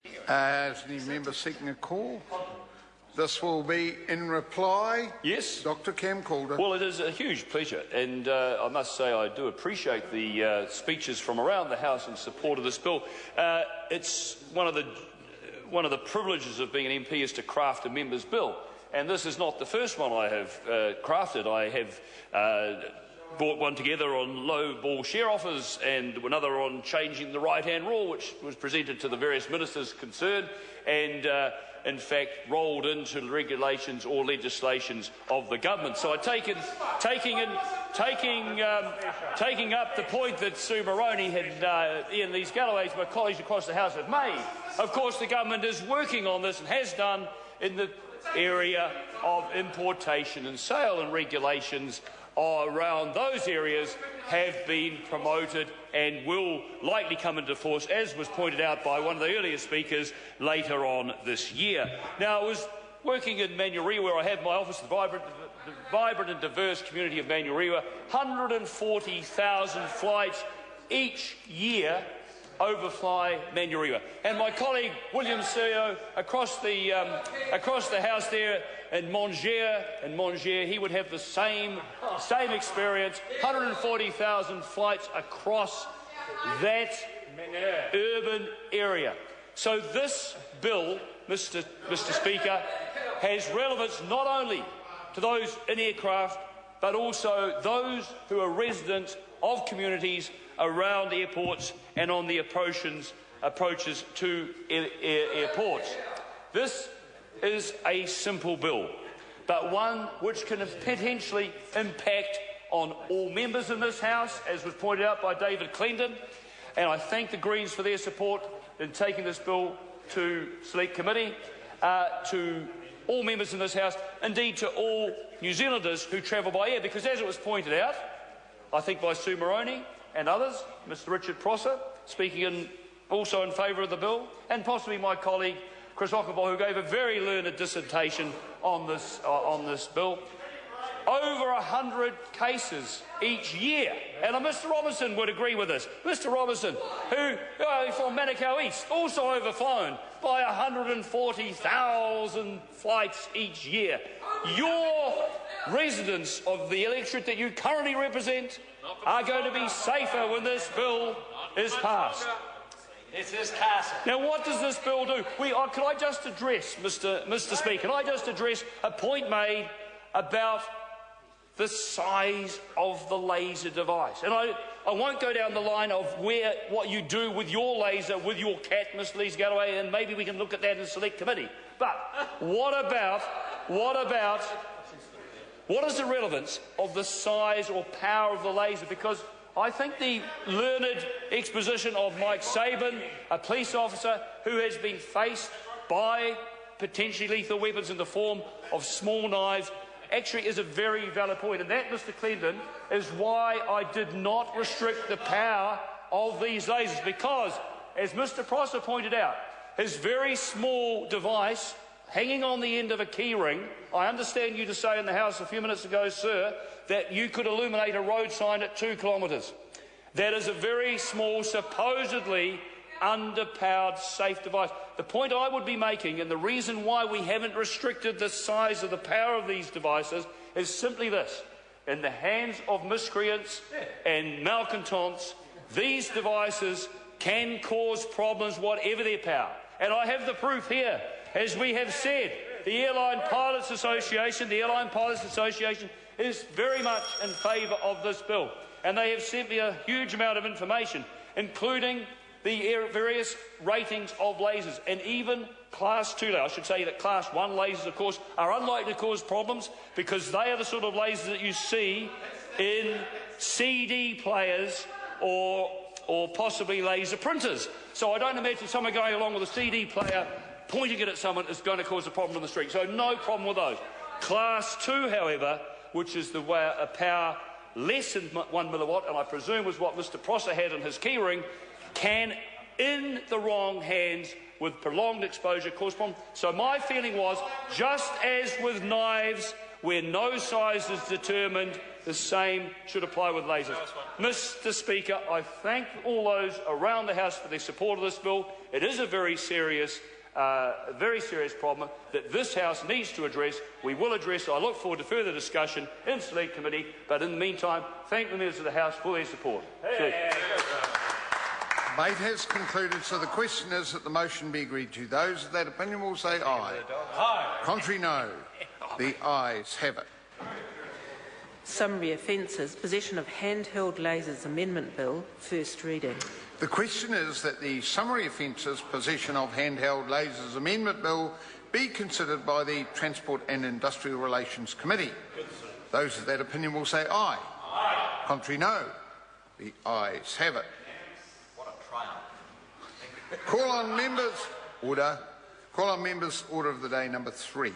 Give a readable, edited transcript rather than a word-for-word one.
Is any member seeking a call? This will be in reply. Yes. Dr. Cam Calder. Well, it is a huge pleasure, and I must say I do appreciate the speeches from around the House in support of this bill. It's one of the privileges of being an MP is to craft a member's bill, and this is not the first one I have crafted. I have brought one together on low ball share offers and another on changing the right-hand rule, which was presented to the various ministers concerned, and in fact rolled into the regulations or legislations of the government. So I taking up the point that Sue Moroney had, Ian Lees-Galloway, my colleagues across the House have made. Of course, the government is working on this and has done in the area of importation and sale, and regulations around those areas have been promoted and will likely come into force, as was pointed out by one of the earlier speakers, later on this year. Now, I was working in Manurewa, where I have my office, the vibrant and diverse community of Manurewa. 140,000 flights each year overfly Manurewa. And my colleague William Seo across the House there in Mongier, he would have the same experience. 140,000 flights across that urban area. So this bill, Mr. Speaker, has relevance not only to those in aircraft, but also those who are residents of communities around airports and on the approaches to airports. This is a simple bill, but one which can potentially impact on all members in this House, as was pointed out by David Clendon, and I thank the Greens for their support in taking this bill to Select Committee, to all members in this House, indeed to all New Zealanders who travel by air, because as it was pointed out, I think by Sue Moroney and others, Mr Richard Prosser speaking also in favour of the bill, and possibly my colleague Chris Ockenboy, who gave a very learned dissertation on this bill. Over 100 cases each year, and Mr Robinson would agree with this. Mr Robinson, who from Manukau East, also overflown by 140,000 flights each year. Your residents of the electorate that you currently represent are going to be safer when this bill is passed. Now, what does this bill do? Can I just address, Mr Speaker, can I just address a point made about the size of the laser device? And I won't go down the line of what you do with your laser, with your cat, Ms Lees-Galloway, and maybe we can look at that in Select Committee. But what is the relevance of the size or power of the laser? Because I think the learned exposition of Mike Sabin, a police officer who has been faced by potentially lethal weapons in the form of small knives, actually is a very valid point. And that, Mr Clendon, is why I did not restrict the power of these lasers, because, as Mr Prosser pointed out, his very small device hanging on the end of a key ring, I understand you to say in the House a few minutes ago, sir, that you could illuminate a road sign at 2 kilometres. That is a very small, supposedly underpowered, safe device. The point I would be making, and the reason why we haven't restricted the size of the power of these devices, is simply this. In the hands of miscreants and malcontents, these devices can cause problems, whatever their power. And I have the proof here. As we have said, the Airline Pilots Association is very much in favour of this bill, and they have sent me a huge amount of information, including the various ratings of lasers, and even Class 2 lasers. I should say that Class 1 lasers, of course, are unlikely to cause problems, because they are the sort of lasers that you see in CD players or possibly laser printers. So I don't imagine someone going along with a CD player pointing it at someone is going to cause a problem on the street. So no problem with those. Class 2, however, which is a power less than 1 milliwatt, and I presume was what Mr Prosser had in his keyring, can, in the wrong hands, with prolonged exposure, cause problems. So my feeling was, just as with knives, where no size is determined, the same should apply with lasers. Mr Speaker, I thank all those around the House for their support of this bill, It is a very serious problem that this House needs to address. We will address it. I look forward to further discussion in Select Committee, but in the meantime, thank the members of the House for their support. Debate has concluded, so the question is that the motion be agreed to. Those of that opinion will say aye. Aye. Contrary, no. The ayes have it. Summary Offences, Possession of Handheld Lasers Amendment Bill, first reading. The question is that the Summary Offences Possession of Handheld Lasers Amendment Bill be considered by the Transport and Industrial Relations Committee. Those of that opinion will say aye. Aye. Contrary, no. The ayes have it. What a triumph. Call on members. Order. Call on members. Order of the day number 3.